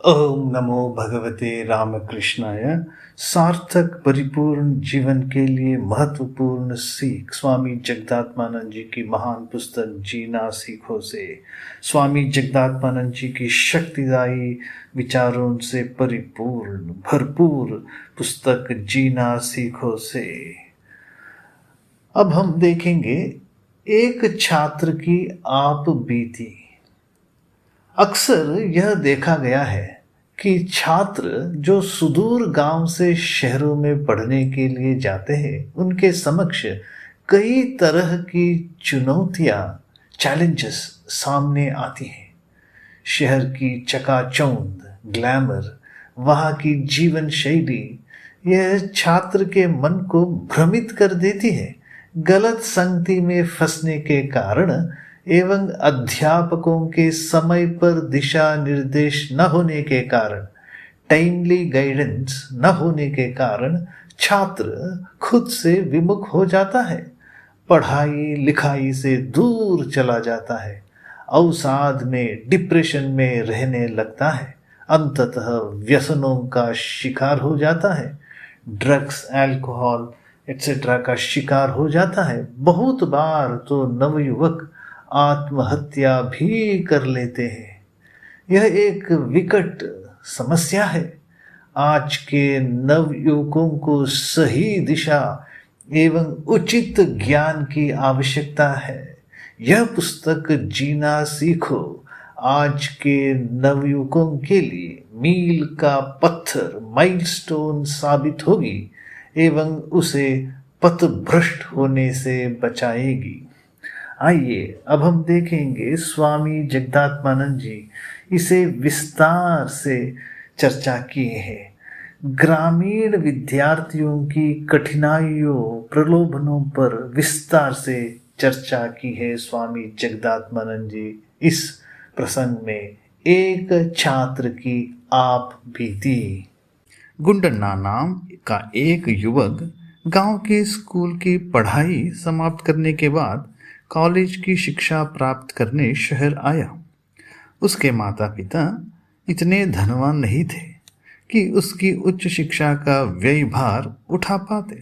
ओम नमो भगवते रामकृष्णाय। सार्थक परिपूर्ण जीवन के लिए महत्वपूर्ण सीख स्वामी जगदात्मानंद जी की महान पुस्तक जीना सीखो से। स्वामी जगदात्मानंद जी की शक्तिदायी विचारों से परिपूर्ण भरपूर पुस्तक जीना सीखो से। अब हम देखेंगे एक छात्र की आप बीती। अक्सर यह देखा गया है कि छात्र जो सुदूर गांव से शहरों में पढ़ने के लिए जाते हैं, उनके समक्ष कई तरह की चुनौतियां चैलेंजेस सामने आती हैं। शहर की चकाचौंध ग्लैमर, वहाँ की जीवन शैली, यह छात्र के मन को भ्रमित कर देती है। गलत संगति में फंसने के कारण एवं अध्यापकों के समय पर दिशा निर्देश न होने के कारण, टाइमली गाइडेंस न होने के कारण छात्र खुद से विमुख हो जाता है, पढ़ाई लिखाई से दूर चला जाता है, अवसाद में डिप्रेशन में रहने लगता है, अंततः व्यसनों का शिकार हो जाता है, ड्रग्स अल्कोहल एटसेट्रा का शिकार हो जाता है। बहुत बार तो नवयुवक आत्महत्या भी कर लेते हैं। यह एक विकट समस्या है। आज के नवयुवकों को सही दिशा एवं उचित ज्ञान की आवश्यकता है। यह पुस्तक जीना सीखो आज के नवयुवकों के लिए मील का पत्थर, माइलस्टोन साबित होगी एवं उसे पथभ्रष्ट होने से बचाएगी। आइए अब हम देखेंगे स्वामी जगदात्मानंद जी इसे विस्तार से चर्चा किए हैं। ग्रामीण विद्यार्थियों की कठिनाइयों प्रलोभनों पर विस्तार से चर्चा की है स्वामी जगदात्मानंद जी। इस प्रसंग में एक छात्र की आप बीती। गुंडन्ना नाम का एक युवक गांव के स्कूल की पढ़ाई समाप्त करने के बाद कॉलेज की शिक्षा प्राप्त करने शहर आया। उसके माता पिता इतने धनवान नहीं थे कि उसकी उच्च शिक्षा का व्यय भार उठा पाते।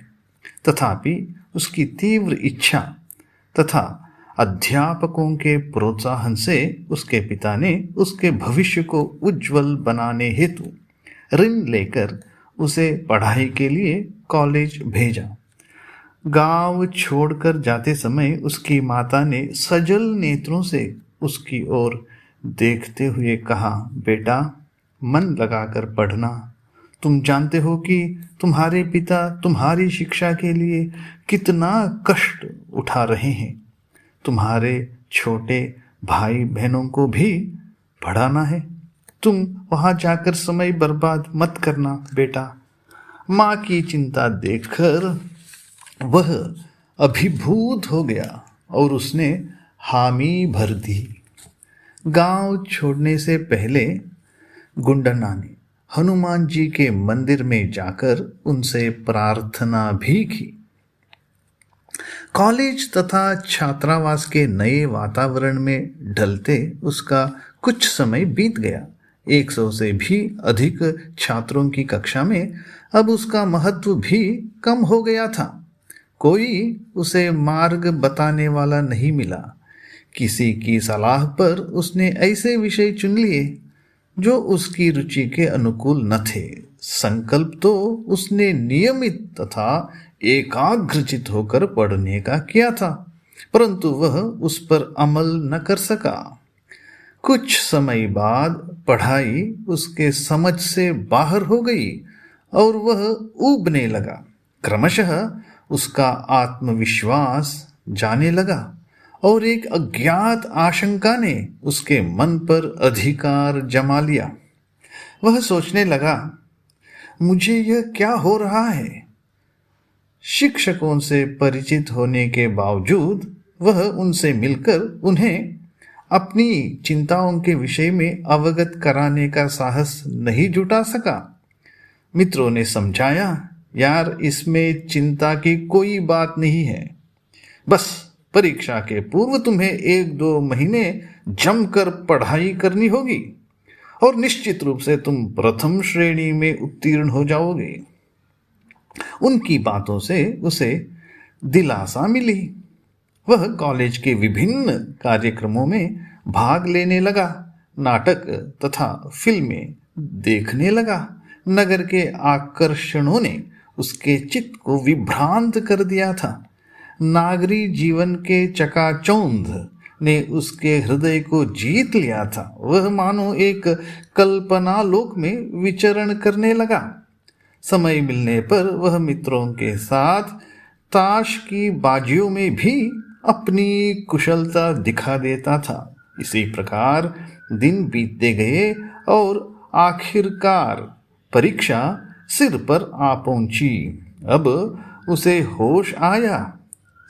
तथापि उसकी तीव्र इच्छा तथा अध्यापकों के प्रोत्साहन से उसके पिता ने उसके भविष्य को उज्जवल बनाने हेतु ऋण लेकर उसे पढ़ाई के लिए कॉलेज भेजा। गांव छोड़कर जाते समय उसकी माता ने सजल नेत्रों से उसकी ओर देखते हुए कहा, बेटा मन लगाकर पढ़ना। तुम जानते हो कि तुम्हारे पिता तुम्हारी शिक्षा के लिए कितना कष्ट उठा रहे हैं। तुम्हारे छोटे भाई बहनों को भी पढ़ाना है। तुम वहां जाकर समय बर्बाद मत करना बेटा। माँ की चिंता देखकर वह अभिभूत हो गया और उसने हामी भर दी। गांव छोड़ने से पहले गुंडन्ना ने हनुमान जी के मंदिर में जाकर उनसे प्रार्थना भी की। कॉलेज तथा छात्रावास के नए वातावरण में ढलते उसका कुछ समय बीत गया। 100 से भी अधिक छात्रों की कक्षा में अब उसका महत्व भी कम हो गया था। कोई उसे मार्ग बताने वाला नहीं मिला। किसी की सलाह पर उसने ऐसे विषय चुन लिए जो उसकी रुचि के अनुकूल न थे। संकल्प तो उसने नियमित तथा एकाग्रचित होकर पढ़ने का किया था, परंतु वह उस पर अमल न कर सका। कुछ समय बाद पढ़ाई उसके समझ से बाहर हो गई और वह ऊबने लगा। क्रमशः उसका आत्मविश्वास जाने लगा और एक अज्ञात आशंका ने उसके मन पर अधिकार जमा लिया। वह सोचने लगा, मुझे यह क्या हो रहा है? शिक्षकों से परिचित होने के बावजूद वह उनसे मिलकर उन्हें अपनी चिंताओं के विषय में अवगत कराने का साहस नहीं जुटा सका। मित्रों ने समझाया, यार इसमें चिंता की कोई बात नहीं है, बस परीक्षा के पूर्व तुम्हें 1-2 महीने जमकर पढ़ाई करनी होगी और निश्चित रूप से तुम प्रथम श्रेणी में उत्तीर्ण हो जाओगे। उनकी बातों से उसे दिलासा मिली। वह कॉलेज के विभिन्न कार्यक्रमों में भाग लेने लगा, नाटक तथा फिल्में देखने लगा। नगर के आकर्षणों ने उसके चित्त को विभ्रांत कर दिया था। नागरी जीवन के चकाचौंध ने उसके हृदय को जीत लिया था। वह मानो एक कल्पना लोक में विचरण करने लगा। समय मिलने पर वह मित्रों के साथ ताश की बाजियों में भी अपनी कुशलता दिखा देता था। इसी प्रकार दिन बीतते गए और आखिरकार परीक्षा सिर पर आ पहुंची। अब उसे होश आया।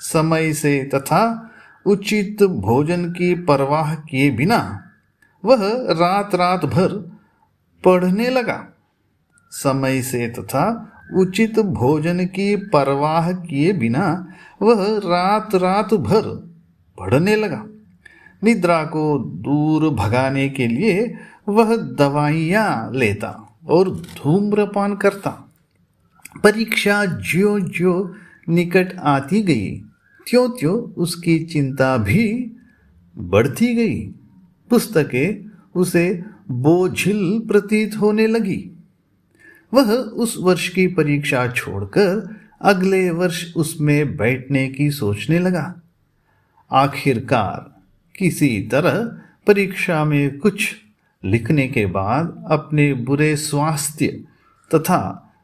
समय से तथा उचित भोजन की परवाह किए बिना वह रात रात भर पढ़ने लगा। समय से तथा उचित भोजन की परवाह किए बिना वह रात रात भर पढ़ने लगा। निद्रा को दूर भगाने के लिए वह दवाइयाँ लेता और धूम्रपान करता। परीक्षा ज्यों ज्यों निकट आती गई त्यों त्यों उसकी चिंता भी बढ़ती गई। पुस्तकें उसे बोझिल प्रतीत होने लगी। वह उस वर्ष की परीक्षा छोड़कर अगले वर्ष उसमें बैठने की सोचने लगा। आखिरकार किसी तरह परीक्षा में कुछ लिखने के बाद अपने बुरे स्वास्थ्य तथा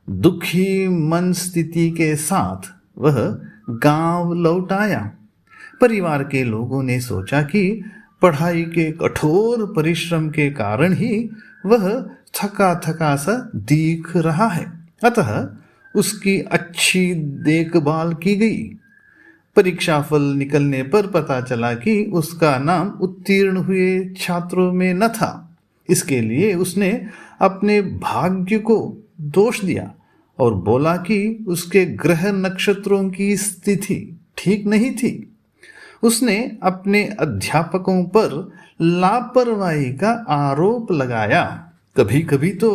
दुखी मन स्थिति के साथ वह गांव लौट आया। परिवार के लोगों ने सोचा कि पढ़ाई के कठोर परिश्रम के कारण ही वह थका थका सा दिख रहा है, अतः उसकी अच्छी देखभाल की गई। परीक्षा फल निकलने पर पता चला कि उसका नाम उत्तीर्ण हुए छात्रों में न था। इसके लिए उसने अपने भाग्य को दोष दिया और बोला कि उसके ग्रह नक्षत्रों की स्थिति ठीक नहीं थी। उसने अपने अध्यापकों पर लापरवाही का आरोप लगाया। कभी कभी तो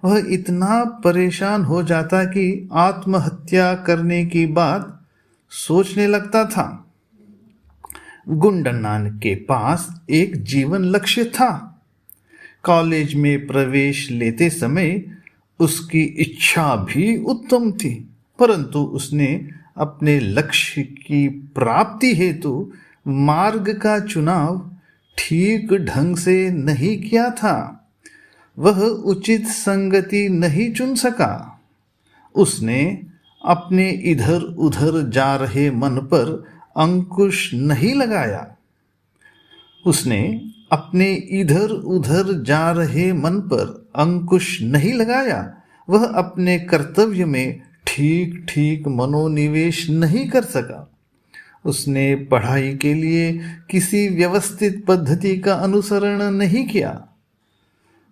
वह इतना परेशान हो जाता कि आत्महत्या करने की बात सोचने लगता था। गुंडन्ना के पास एक जीवन लक्ष्य था। कॉलेज में प्रवेश लेते समय उसकी इच्छा भी उत्तम थी, परंतु उसने अपने लक्ष्य की प्राप्ति हेतु मार्ग का चुनाव ठीक ढंग से नहीं किया था। वह उचित संगति नहीं चुन सका। उसने अपने इधर उधर जा रहे मन पर अंकुश नहीं लगाया। उसने अपने इधर उधर जा रहे मन पर अंकुश नहीं लगाया। वह अपने कर्तव्य में ठीक ठीक मनोनिवेश नहीं कर सका। उसने पढ़ाई के लिए किसी व्यवस्थित पद्धति का अनुसरण नहीं किया।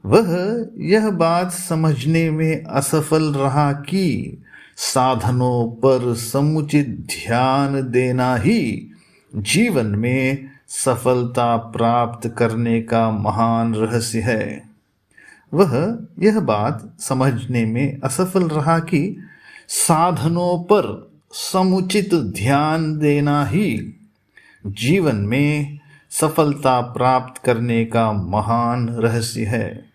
वह यह बात समझने में असफल रहा कि साधनों पर समुचित ध्यान देना ही जीवन में सफलता प्राप्त करने का महान रहस्य है। वह यह बात समझने में असफल रहा कि साधनों पर समुचित ध्यान देना ही जीवन में सफलता प्राप्त करने का महान रहस्य है।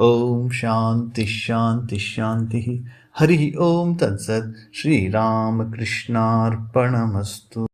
ओम शांति शांति शांति। हरि ओम तत्सत्। श्री राम कृष्णार्पणमस्तु।